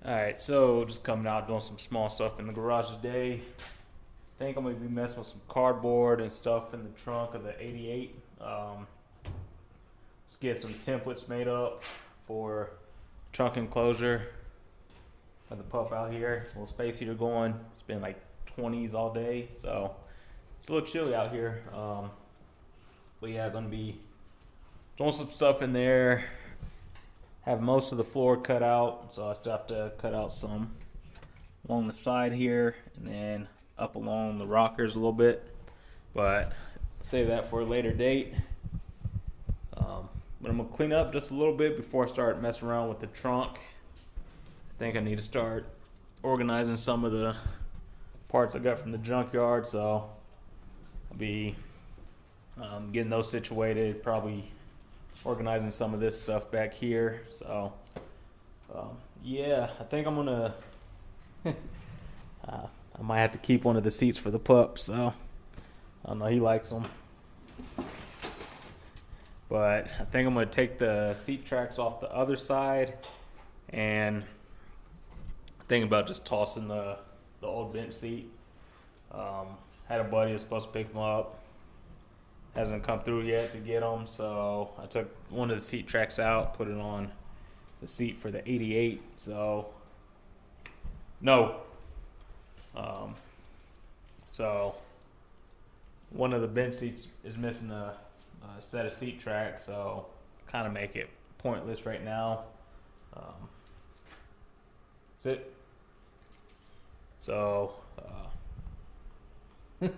Alright, so just coming out doing some small stuff in the garage today. I think I'm going to be messing with some cardboard and stuff in the trunk of the 88. Just get some templates made up for trunk enclosure. Got the pup out here, little space heater going. It's been like 20s all day, so it's a little chilly out here. But yeah, going to be doing some stuff in there. Have most of the floor cut out, so I still have to cut out some along the side here and then up along the rockers a little bit, but save that for a later date. But I'm gonna clean up just a little bit before I start messing around with the trunk. I think I need to start organizing some of the parts I got from the junkyard, so I'll be getting those situated, probably organizing some of this stuff back here. So yeah, I think I'm gonna I might have to keep one of the seats for the pup, so I don't know, he likes them. But I think I'm gonna take the seat tracks off the other side and thinking about just tossing the old bench seat. Had a buddy who was supposed to pick them up, hasn't come through yet to get them, so I took one of the seat tracks out, put it on the seat for the 88. So no, so one of the bench seats is missing a set of seat tracks, so kind of make it pointless right now. Sit. So give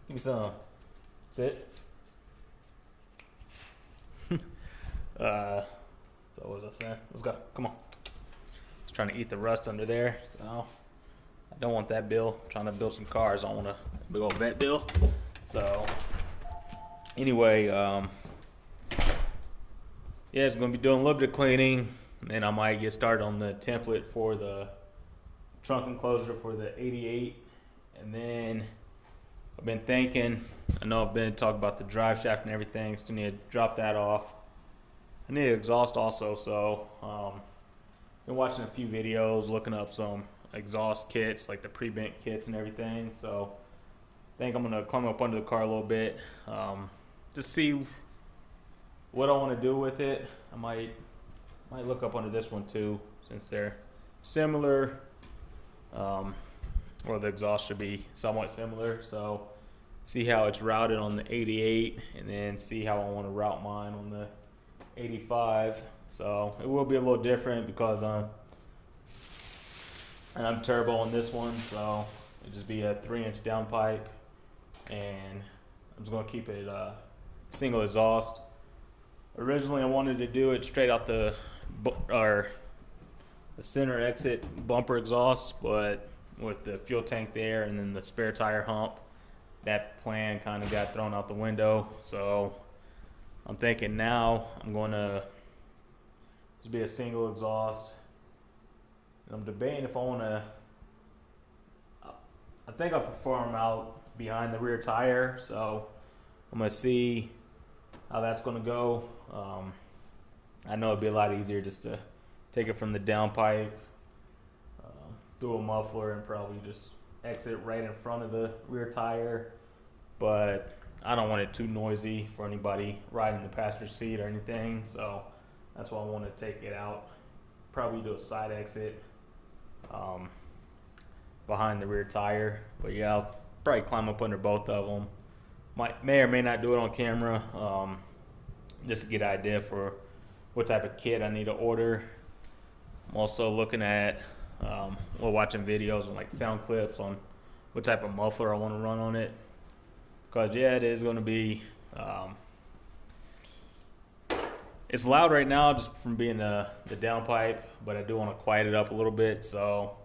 me some. Sit. So what was I saying? Let's go. Come on. Just trying to eat the rust under there. So I don't want that bill. I'm trying to build some cars. I don't want a big old vet bill. So anyway, yeah, it's gonna be doing a little bit of cleaning, and then I might get started on the template for the trunk enclosure for the 88, and then I've been thinking, I know I've been talking about the drive shaft and everything, still need to drop that off. I need an exhaust also, so been watching a few videos, looking up some exhaust kits, like the pre-bent kits and everything. So I think I'm gonna climb up under the car a little bit, just see what I want to do with it. I might look up under this one too, since they're similar, or the exhaust should be somewhat similar. So see how it's routed on the 88, and then see how I want to route mine on the 85. So it will be a little different because I'm turbo on this one, so it'll just be a 3-inch downpipe, and I'm just gonna keep it single exhaust. Originally I wanted to do it straight out the center exit bumper exhaust, but with the fuel tank there and then the spare tire hump, that plan kind of got thrown out the window. So I'm thinking now I'm going to just be a single exhaust. And I'm debating if I want to, I think I prefer them out behind the rear tire, so I'm going to see how that's going to go. I know it'd be a lot easier just to take it from the downpipe, through a muffler, and probably just exit right in front of the rear tire. But I don't want it too noisy for anybody riding the passenger seat or anything, so that's why I want to take it out. Probably do a side exit behind the rear tire. But yeah, I'll probably climb up under both of them. May or may not do it on camera, just to get an idea for what type of kit I need to order. I'm also looking at, watching videos and like sound clips on what type of muffler I want to run on it. Because yeah, it is going to be, it's loud right now just from being the downpipe, but I do want to quiet it up a little bit, so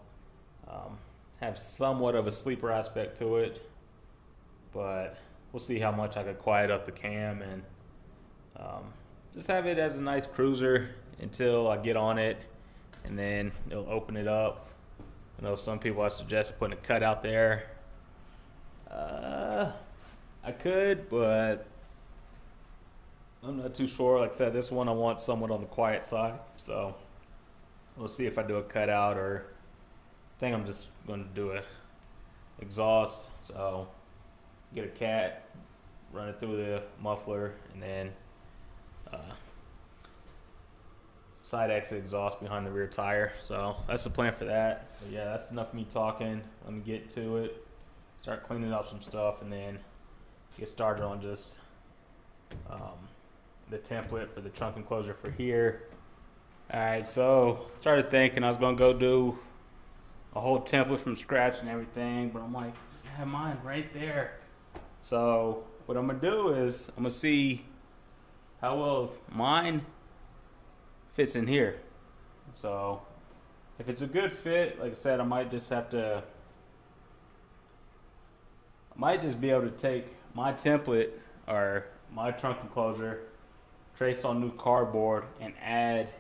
have somewhat of a sleeper aspect to it. But we'll see how much I could quiet up the cam and just have it as a nice cruiser until I get on it, and then it'll open it up. I know some people have suggested putting a cutout there. I could, but I'm not too sure. Like I said, this one I want somewhat on the quiet side, so we'll see if I do a cutout, or I think I'm just going to do a exhaust. So get a cat, run it through the muffler, and then side exit exhaust behind the rear tire. So that's the plan for that. But yeah, that's enough of me talking. Let me get to it, start cleaning up some stuff, and then get started on just the template for the trunk enclosure for here. Alright, so started thinking I was gonna go do a whole template from scratch and everything, but I'm like, I have mine right there. So what I'm gonna do is I'm gonna see how well mine fits in here. So if it's a good fit, like I said, I might just be able to take my template or my trunk enclosure, trace on new cardboard, and add,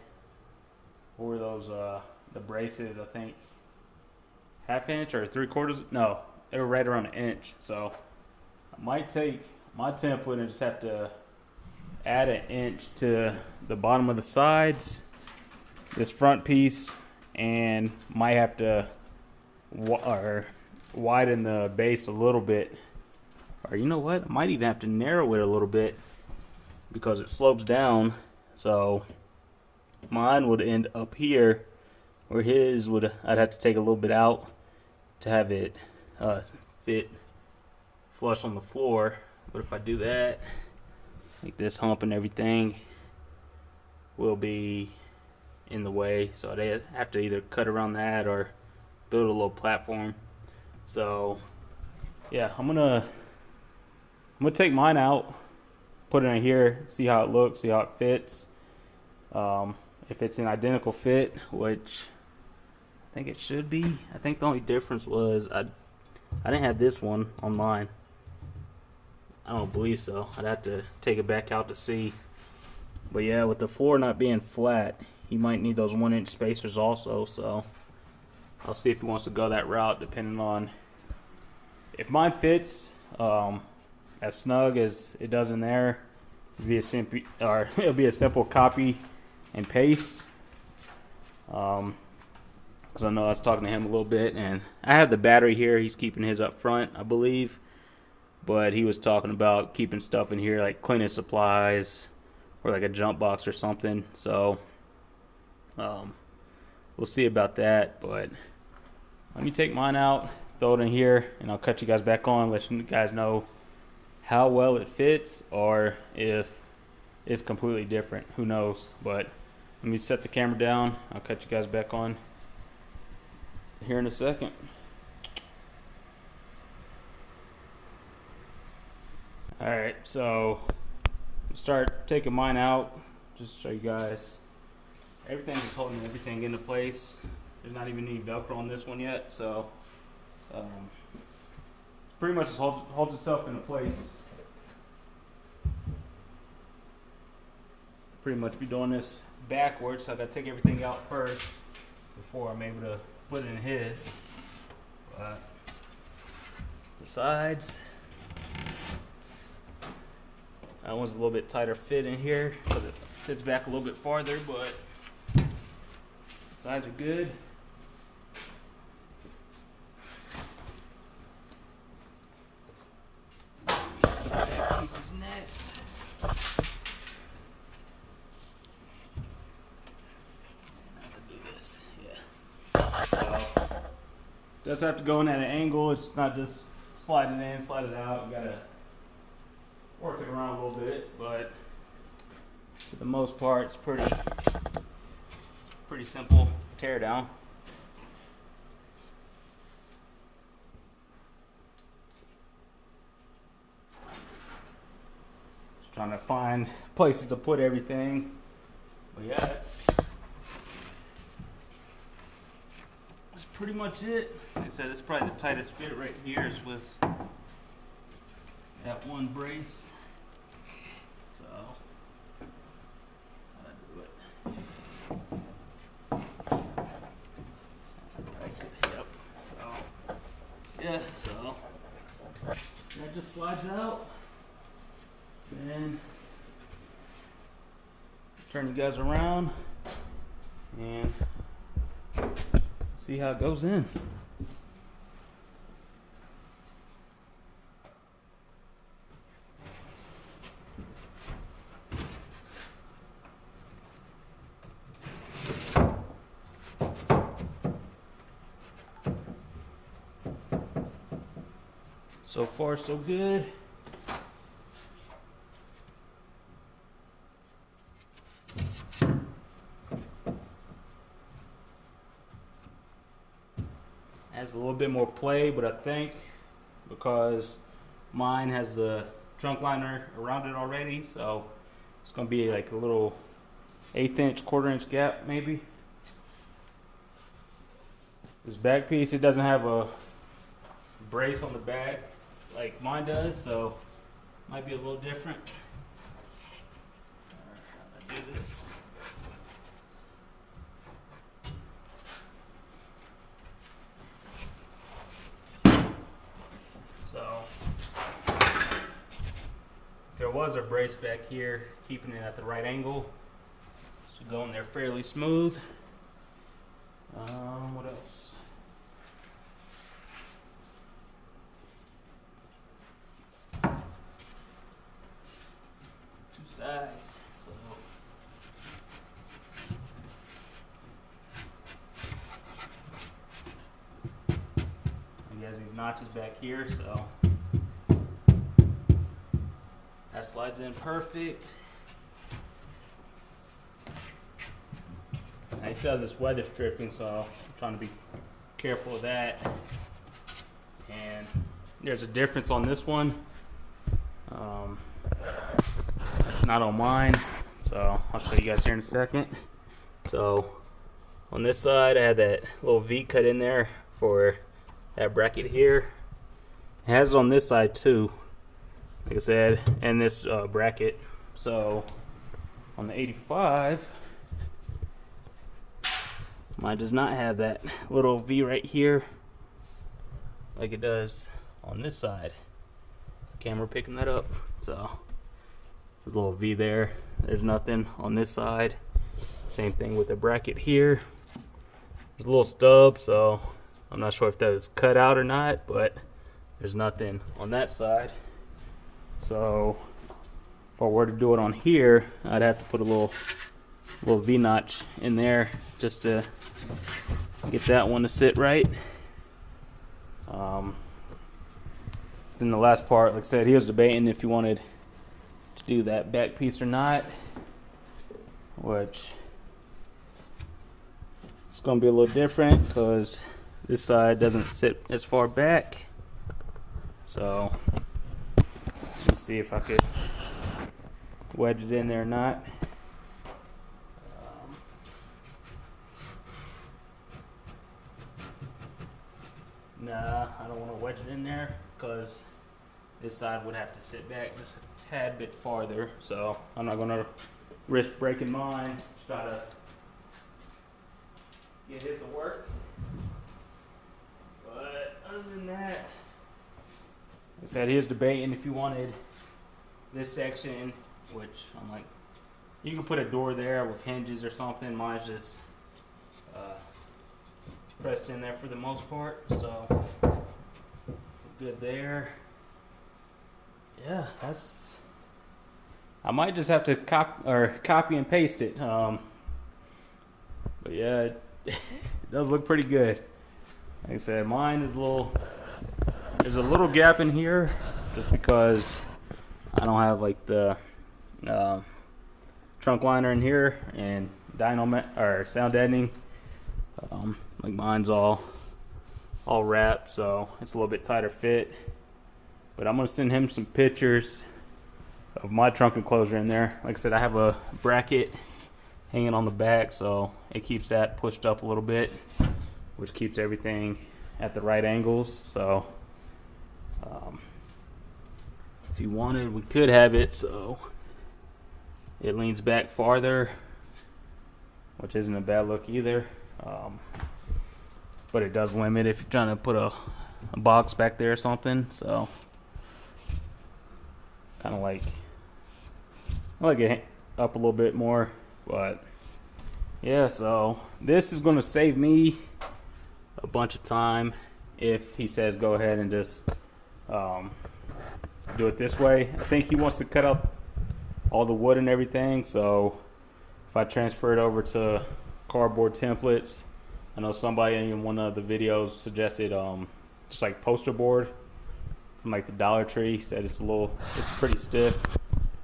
what were those, the braces, I think, 1/2 inch or 3/4, no, they were right around 1 inch. So I might take my template and just have to add 1 inch to the bottom of the sides, this front piece, and might have to widen the base a little bit, or you know what, I might even have to narrow it a little bit because it slopes down. So mine would end up here, where his would, I'd have to take a little bit out to have it fit flush on the floor. But if I do that, like this hump and everything will be in the way, so they have to either cut around that or build a little platform. So yeah, I'm gonna take mine out, put it in here, see how it looks, see how it fits. If it's an identical fit, which I think it should be. I think the only difference was I didn't have this one on mine. I don't believe so. I'd have to take it back out to see. But yeah, with the floor not being flat, he might need those 1 inch spacers also. So I'll see if he wants to go that route, depending on if mine fits as snug as it does in there. It'll be a simple copy and paste. Because I know I was talking to him a little bit, and I have the battery here. He's keeping his up front, I believe. But he was talking about keeping stuff in here, like cleaning supplies or like a jump box or something. So we'll see about that. But let me take mine out, throw it in here, and I'll cut you guys back on, let you guys know how well it fits, or if it's completely different. Who knows? But let me set the camera down. I'll cut you guys back on here in a second. Alright, so start taking mine out, just to show you guys. Everything's just holding everything into place. There's not even any Velcro on this one yet, so pretty much just holds itself into place. Pretty much be doing this backwards, so I gotta take everything out first before I'm able to put it in his. But the sides, that one's a little bit tighter fit in here because it sits back a little bit farther, but the sides are good. Back piece is next. So, does have to go in at an angle. It's not just slide it in, slide it out. You gotta work it around a little bit, but for the most part, it's pretty simple tear down. Just trying to find places to put everything. But yeah, that's pretty much it. Like I said, it's probably the tightest fit right here is with that one brace. So how do it? Yep. So yeah, so that just slides out. Then turn you guys around and see how it goes in. So far, so good. Has a little bit more play, but I think because mine has the trunk liner around it already, so it's gonna be like a little 1/8 inch, 1/4 inch gap maybe. This back piece, it doesn't have a brace on the back like mine does, so might be a little different. How do I do this? So if there was a brace back here, keeping it at the right angle, should go in there fairly smooth. What else? Two sides. So he has these notches back here, so that slides in perfect. Now he still has this weather stripping, so I'm trying to be careful of that. And there's a difference on this one. It's not on mine, so I'll show you guys here in a second. So on this side, I had that little V cut in there for that bracket here. It has it on this side too, like I said, and this bracket. So on the 85, mine does not have that little V right here like it does on this side. Is the camera picking that up? So there's a little V there. There's nothing on this side. Same thing with the bracket here. There's a little stub, so I'm not sure if that was cut out or not, but there's nothing on that side. So if I were to do it on here, I'd have to put a little V notch in there just to get that one to sit right. Then the last part, like I said, he was debating if he wanted to do that back piece or not, which it's going to be a little different because this side doesn't sit as far back. So let's see if I could wedge it in there or not. Nah, I don't want to wedge it in there because this side would have to sit back just a tad bit farther. So I'm not going to risk breaking mine. Just try to get his to work. But other than that, like I said, he was debating if you wanted this section, which I'm like, you can put a door there with hinges or something. Mine's just pressed in there for the most part, so good there. Yeah, that's. I might just have to copy and paste it. But yeah, it does look pretty good. Like I said, mine is a little. There's a little gap in here, just because I don't have like the trunk liner in here and sound deadening. Like mine's all wrapped, so it's a little bit tighter fit. But I'm gonna send him some pictures of my trunk enclosure in there. Like I said, I have a bracket hanging on the back, so it keeps that pushed up a little bit, which keeps everything at the right angles. So if you wanted, we could have it so it leans back farther, which isn't a bad look either. But it does limit if you're trying to put a box back there or something. So kind of like, I like it up a little bit more. But yeah, so this is going to save me a bunch of time if he says go ahead and just do it this way. I think he wants to cut out all the wood and everything, so if I transfer it over to cardboard templates, I know somebody in one of the videos suggested just like poster board from like the Dollar Tree. Said it's pretty stiff,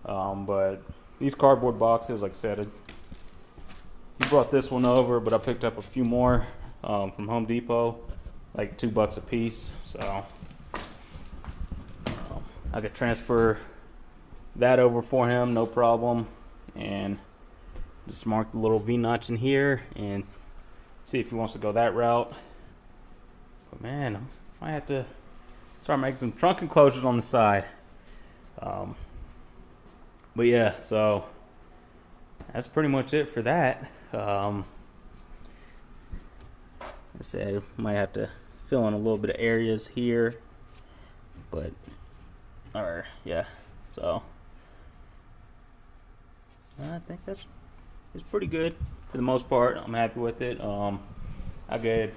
but these cardboard boxes, like I said, he brought this one over, but I picked up a few more from Home Depot, like $2 a piece, so I could transfer that over for him, no problem, and just mark the little V-notch in here and see if he wants to go that route. But man, I might have to start making some trunk enclosures on the side. But yeah, so that's pretty much it for that. I said might have to fill in a little bit of areas here, but yeah, so I think it's pretty good for the most part. I'm happy with it. I could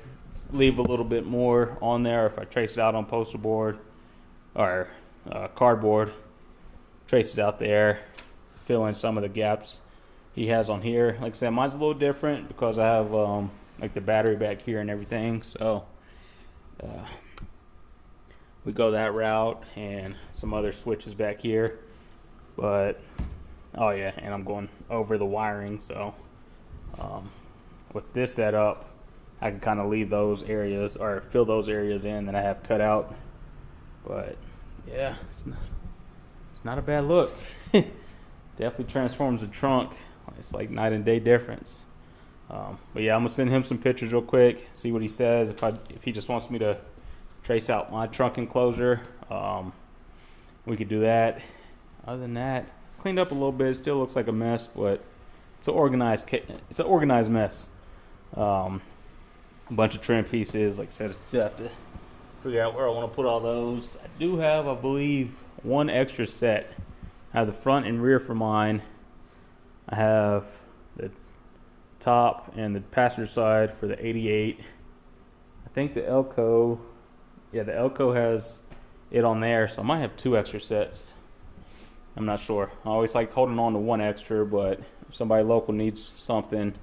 leave a little bit more on there if I trace it out on poster board or cardboard. Trace it out there, fill in some of the gaps he has on here. Like I said, mine's a little different because I have like the battery back here and everything, so we go that route, and some other switches back here. But oh yeah, and I'm going over the wiring, so with this setup I can kind of leave those areas or fill those areas in that I have cut out. But yeah, it's not a bad look. Definitely transforms the trunk. It's like night and day difference. But yeah, I'm gonna send him some pictures real quick, see what he says. If he just wants me to trace out my trunk enclosure, we could do that. Other than that, cleaned up a little bit. It still looks like a mess, but it's an organized mess. A bunch of trim pieces. Like I said, I still have to figure out where I want to put all those. I do have, I believe, one extra set. I have the front and rear for mine. I have the top and the passenger side for the 88. I think the Elco, yeah, the Elco has it on there, so I might have 2 extra sets. I'm not sure. I always like holding on to one extra, but if somebody local needs something,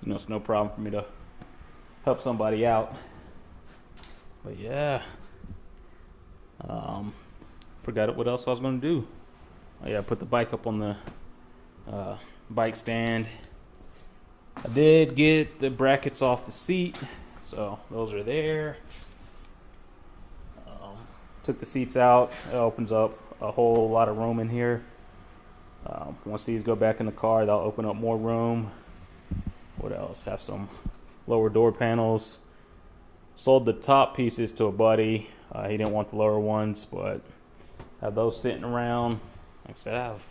you know, it's no problem for me to help somebody out. But yeah, forgot what else I was going to do. Oh yeah, I put the bike up on the bike stand. I did get the brackets off the seat, so those are there. Took the seats out. It opens up a whole lot of room in here. Once these go back in the car, they'll open up more room. What else? Have some lower door panels. Sold the top pieces to a buddy. He didn't want the lower ones, but have those sitting around. Like I said, I have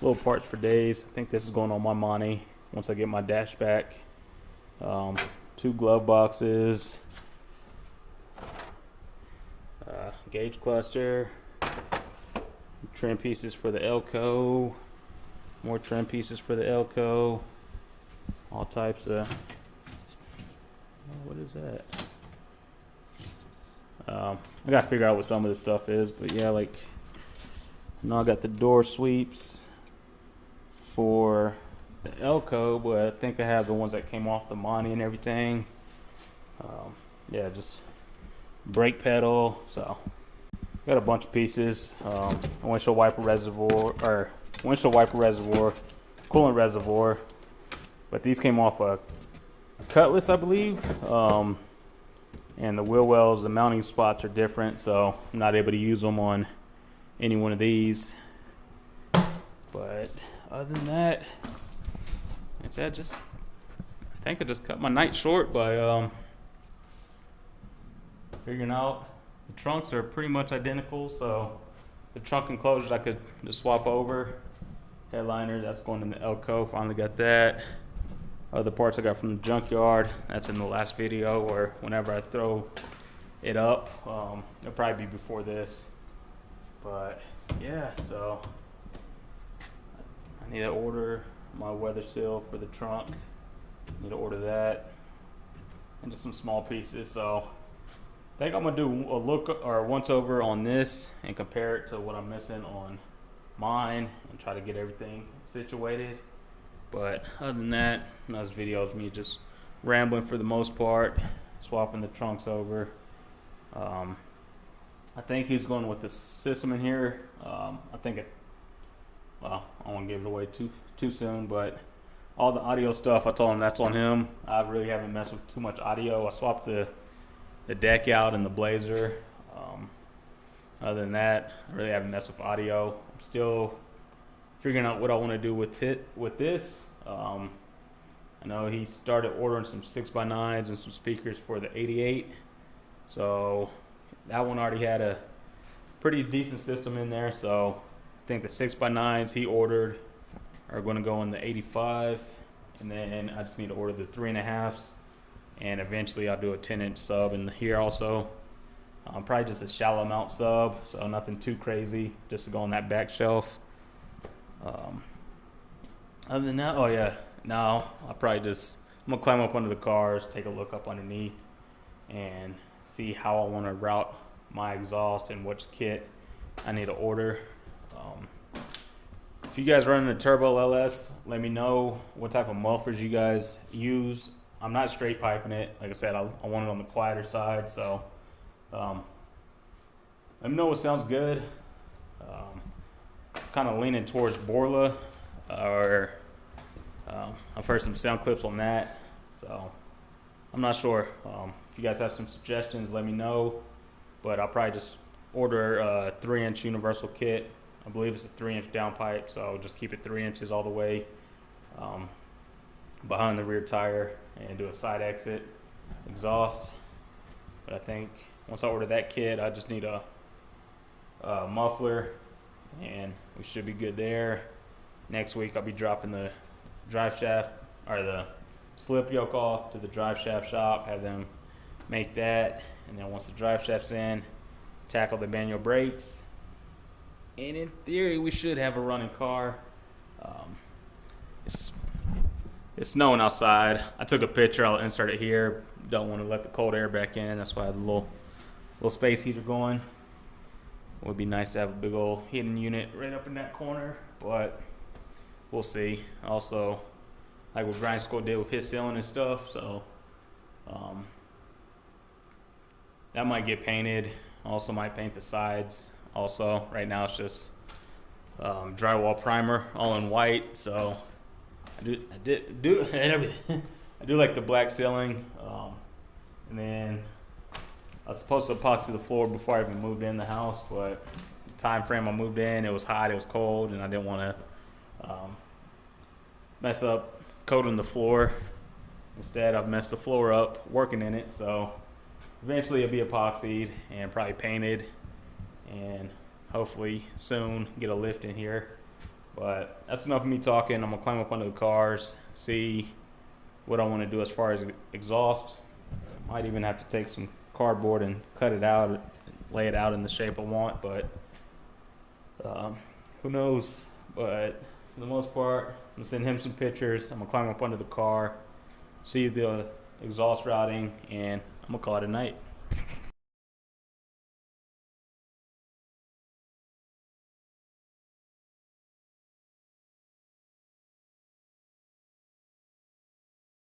little parts for days. I think this is going on my Monte once I get my dash back. 2 glove boxes. Gauge cluster. Trim pieces for the Elco. More trim pieces for the Elco. All types of... what is that? I gotta figure out what some of this stuff is, but yeah, like, I know I got the door sweeps for the Elco, but I think I have the ones that came off the Monte and everything. Yeah, just brake pedal. So got a bunch of pieces. Windshield wiper reservoir, coolant reservoir. But these came off a Cutlass, I believe. And the wheel wells, the mounting spots are different, so I'm not able to use them on any one of these. But other than that, I think I just cut my night short by figuring out the trunks are pretty much identical, so the trunk enclosures I could just swap over. Headliner, that's going in the Elco, finally got that. Other parts I got from the junkyard, that's in the last video, or whenever I throw it up. It'll probably be before this. But yeah, so I need to order my weather seal for the trunk. Need to order that. and just some small pieces. So I think I'm gonna do a look or a once over on this and compare it to what I'm missing on mine and try to get everything situated. But other than that, this video is me just rambling for the most part, swapping the trunks over. I think he's going with the system in here. I think it, well, I don't want to give it away too soon, but all the audio stuff, I told him that's on him. I really haven't messed with too much audio. I swapped the deck out and the blazer. Other than that, I really haven't messed with audio. I'm still figuring out what I want to do with this. I know he started ordering some 6x9s and some speakers for the 88. So that one already had a pretty decent system in there. So I think the 6x9s he ordered are going to go in the 85. And then I just need to order the 3.5s. And eventually I'll do a 10-inch sub in here also. Probably just a shallow mount sub, so nothing too crazy, just to go on that back shelf. Other than that, oh yeah, now I'm gonna climb up under the cars, take a look up underneath, and see how I want to route my exhaust and which kit I need to order. If you guys running a Turbo LS, let me know what type of mufflers you guys use. I'm not straight piping it. Like I said, I want it on the quieter side, so let me know what sounds good. Kind of leaning towards Borla, or I've heard some sound clips on that, so I'm not sure. If you guys have some suggestions, let me know, but I'll probably just order a 3-inch universal kit. I believe it's a 3-inch downpipe, so just keep it 3 inches all the way behind the rear tire and do a side exit exhaust. But I think once I order that kit, I just need a muffler and we should be good there. Next week I'll be dropping the drive shaft or the slip yoke off to the drive shaft shop, have them make that, and then once the drive shaft's in, tackle the manual brakes, and in theory we should have a running car. It's snowing outside. I took a picture, I'll insert it here. Don't want to let the cold air back in, that's why I have a little space heater going. It would be nice to have a big old hidden unit right up in that corner, but we'll see. Also, like what Brian School did with his ceiling and stuff, so that might get painted. Also might paint the sides. Also, right now it's just drywall primer, all in white. So I do like the black ceiling, and then I was supposed to epoxy the floor before I even moved in the house, but the time frame I moved in, it was hot, it was cold, and I didn't want to mess up coating the floor. Instead, I've messed the floor up working in it, so eventually it'll be epoxied and probably painted, and hopefully soon get a lift in here. But that's enough of me talking. I'm gonna climb up under the cars, see what I want to do as far as exhaust. Might even have to take some cardboard and cut it out, lay it out in the shape I want, but who knows. But for the most part, I'm gonna send him some pictures. I'm gonna climb up under the car, see the exhaust routing, and I'm gonna call it a night.